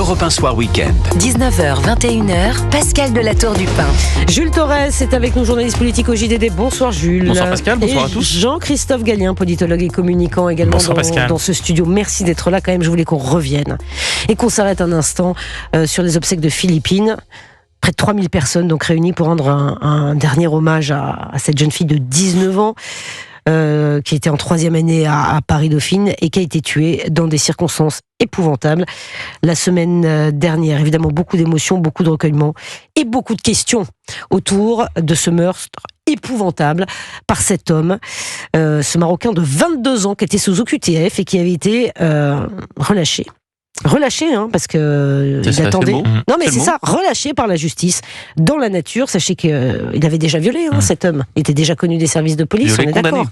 Europe 1 Soir Week-end. 19h, 21h, Pascal de la Tour du Pin. Jules Torres est avec nous, journaliste politique au JDD. Bonsoir Jules. Bonsoir Pascal, bonsoir à tous. Jean-Christophe Gallien, politologue et communicant également dans ce studio. Merci d'être là quand même, je voulais qu'on revienne et qu'on s'arrête un instant sur les obsèques de Philippine. Près de 3000 personnes donc réunies pour rendre un dernier hommage à cette jeune fille de 19 ans. Qui était en 3e année à Paris-Dauphine et qui a été tuée dans des circonstances épouvantables la semaine dernière. Évidemment, beaucoup d'émotions, beaucoup de recueillement et beaucoup de questions autour de ce meurtre épouvantable par cet homme, ce Marocain de 22 ans qui était sous OQTF et qui avait été relâché. Relâché, parce que il attendait. Non, mais c'est ça, relâché par la justice dans la nature. Sachez qu'il avait déjà violé cet homme. Il était déjà connu des services de police. Violé, on est d'accord.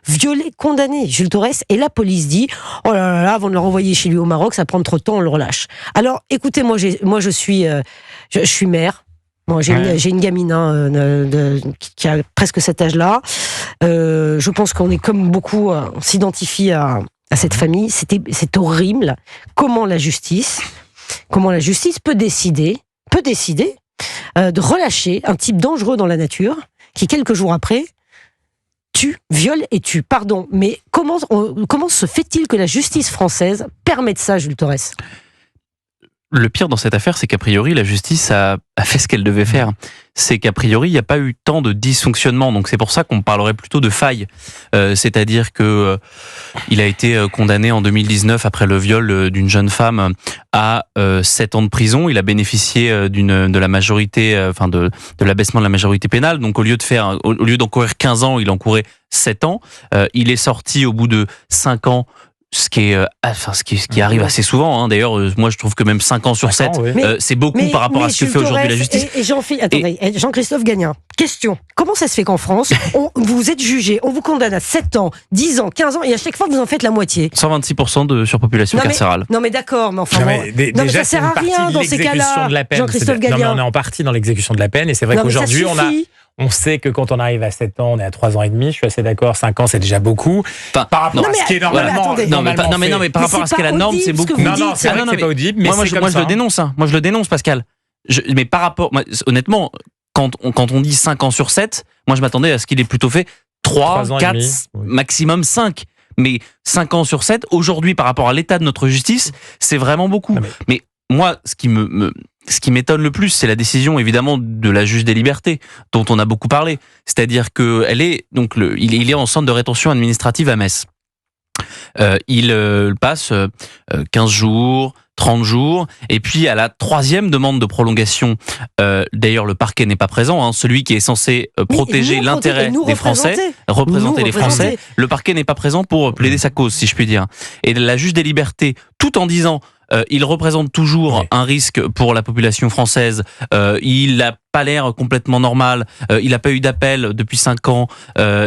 Violé, condamné, Jules Torres. Et la police dit oh là là, avant de le renvoyer chez lui au Maroc, ça prend trop de temps, on le relâche. Alors, écoutez, moi je suis mère. Moi, j'ai une gamine qui a presque cet âge-là. Je pense qu'on est comme beaucoup, on s'identifie à cette famille. C'est horrible. Comment la justice peut décider de relâcher un type dangereux dans la nature qui, quelques jours après, viole et tue. Pardon, mais comment se fait-il que la justice française permette ça, Jules Torres ? Le pire dans cette affaire, c'est qu'a priori, la justice a fait ce qu'elle devait faire. C'est qu'a priori, il n'y a pas eu tant de dysfonctionnement. Donc c'est pour ça qu'on parlerait plutôt de faille. C'est-à-dire que il a été condamné en 2019 après le viol d'une jeune femme à 7 ans de prison. Il a bénéficié de la majorité, de l'abaissement de la majorité pénale. Donc au lieu d'encourir 15 ans, il encourait 7 ans. Il est sorti au bout de 5 ans. Ce qui arrive assez souvent. D'ailleurs, moi, je trouve que même 5 ans sur 7, c'est beaucoup par rapport à ce que fait aujourd'hui la justice. Jean-Christophe Gallien, question. Comment ça se fait qu'en France, vous êtes jugé, on vous condamne à 7 ans, 10 ans, 15 ans, et à chaque fois, vous en faites la moitié 126% de surpopulation carcérale. Non mais d'accord, mais enfin... Déjà, ça sert à rien dans ces cas-là, Jean-Christophe Gallien. On est en partie dans l'exécution de la peine, et c'est vrai qu'aujourd'hui, on sait que quand on arrive à 7 ans, on est à 3 ans et demi. Je suis assez d'accord. 5 ans, c'est déjà beaucoup. Par rapport à ce qui est normalement. Mais par rapport à ce qu'est la norme, c'est beaucoup. Non, c'est vrai que c'est pas audible. Mais moi, je le dénonce. Moi, je le dénonce, Pascal. Mais par rapport, honnêtement, quand on dit 5 ans sur 7, moi, je m'attendais à ce qu'il ait plutôt fait 3, 4, maximum 5. Mais 5 ans sur 7, aujourd'hui, par rapport à l'état de notre justice, c'est vraiment beaucoup. Mais moi, ce qui m'étonne le plus, c'est la décision évidemment de la juge des libertés, dont on a beaucoup parlé. C'est-à-dire que il est en centre de rétention administrative à Metz. Il passe 15 jours, 30 jours, et puis à la 3e demande de prolongation, d'ailleurs le parquet n'est pas présent, celui qui est censé protéger l'intérêt des Français, représenter les Français, le parquet n'est pas présent pour plaider sa cause, si je puis dire. Et la juge des libertés, tout en disant il représente toujours un risque pour la population française. Il n'a pas l'air complètement normal. Il n'a pas eu d'appel depuis 5 ans. Elle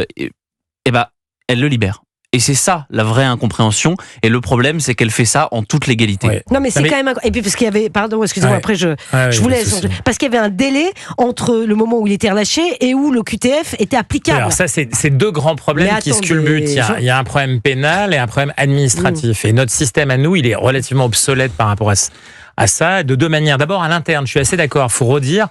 le libère. Et c'est ça, la vraie incompréhension. Et le problème, c'est qu'elle fait ça en toute légalité. Ouais. Non, mais c'est quand même... Et puis, parce qu'il y avait... Pardon, excusez-moi, après, je vous laisse. Parce qu'il y avait un délai entre le moment où il était relâché et où le QTF était applicable. Alors ça, c'est 2 grands problèmes qui se culbutent. Il y a un problème pénal et un problème administratif. Et notre système à nous, il est relativement obsolète par rapport à ça, de 2 manières. D'abord, à l'interne, je suis assez d'accord. Il faut redire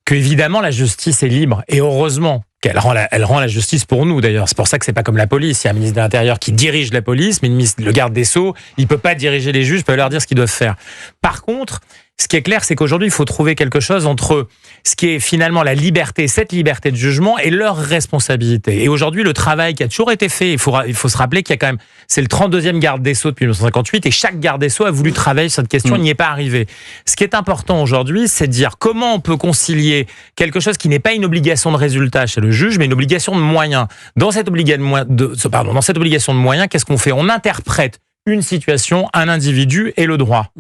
que, évidemment, la justice est libre. Et heureusement qu'elle rend la justice pour nous, d'ailleurs. C'est pour ça que c'est pas comme la police. Il y a un ministre de l'Intérieur qui dirige la police, mais le garde des Sceaux, il peut pas diriger les juges, il peut leur dire ce qu'ils doivent faire. Par contre, ce qui est clair, c'est qu'aujourd'hui, il faut trouver quelque chose entre ce qui est finalement la liberté, cette liberté de jugement, et leur responsabilité. Et aujourd'hui, le travail qui a toujours été fait, il faut se rappeler qu'il y a quand même, c'est le 32e garde des Sceaux depuis 1958, et chaque garde des Sceaux a voulu travailler sur cette question, il n'y est pas arrivé. Ce qui est important aujourd'hui, c'est de dire comment on peut concilier quelque chose qui n'est pas une obligation de résultat chez le juge, mais une obligation de moyens. Dans cette obligation de moyens, qu'est-ce qu'on fait ? On interprète une situation, un individu et le droit.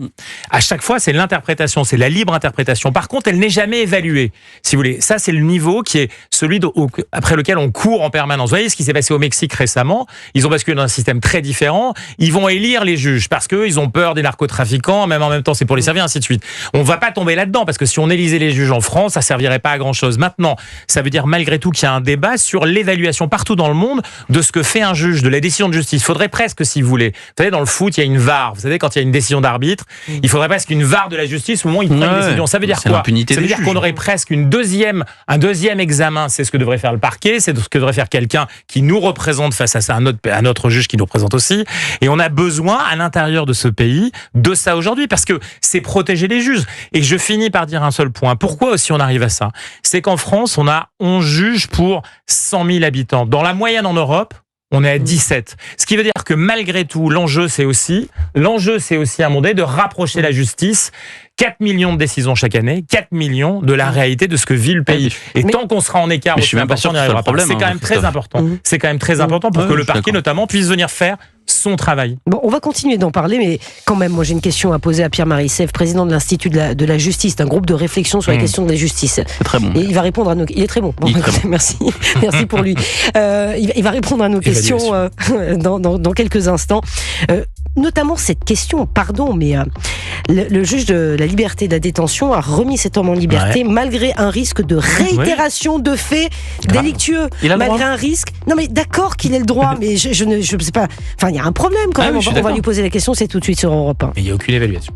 À chaque fois, c'est l'interprétation, c'est la libre interprétation. Par contre, elle n'est jamais évaluée, si vous voulez. Ça, c'est le niveau qui est celui après lequel on court en permanence. Vous voyez ce qui s'est passé au Mexique récemment ? Ils ont basculé dans un système très différent. Ils vont élire les juges parce qu'ils ont peur des narcotrafiquants, même en même temps, c'est pour les servir, ainsi de suite. On ne va pas tomber là-dedans parce que si on élisait les juges en France, ça ne servirait pas à grand-chose. Maintenant, ça veut dire malgré tout qu'il y a un débat sur l'évaluation partout dans le monde de ce que fait un juge, de la décision de justice. Il faudrait presque, si vous voulez, vous savez, dans dans le foot, il y a une VAR. Vous savez, quand il y a une décision d'arbitre, il faudrait presque une VAR de la justice au moment où il prend une décision. Ça veut dire quoi? Ça veut dire qu'on aurait presque un deuxième examen. C'est ce que devrait faire le parquet, c'est ce que devrait faire quelqu'un qui nous représente face à un autre juge qui nous représente aussi. Et on a besoin, à l'intérieur de ce pays, de ça aujourd'hui, parce que c'est protéger les juges. Et je finis par dire un seul point. Pourquoi aussi on arrive à ça? C'est qu'en France, on a 11 juges pour 100 000 habitants. Dans la moyenne en Europe, on est à 17. Ce qui veut dire que malgré tout, l'enjeu, c'est aussi à un moment donné de rapprocher la justice. 4 millions de décisions chaque année, 4 millions de la réalité de ce que vit le pays. Et tant qu'on sera en écart, je suis même pas sûr que ce soit le problème. C'est quand même très important. C'est quand même très important pour que le parquet, notamment, puisse venir faire son travail. Bon, on va continuer d'en parler, mais quand même, moi j'ai une question à poser à Pierre-Marie Sèvres, président de l'Institut de la justice, d'un groupe de réflexion sur les questions de la justice. C'est très bon. Et il va répondre à nos... Il est très bon. Merci. Merci pour lui. Il va répondre à nos questions dans quelques instants. Notamment cette question, pardon, mais le juge de la liberté de la détention a remis cet homme en liberté malgré un risque de réitération de faits délictueux. Malgré un risque. Non mais d'accord qu'il ait le droit, mais je ne sais pas. Enfin, il y a un problème quand même. On va lui poser la question, c'est tout de suite sur Europe 1. Mais il n'y a aucune évaluation.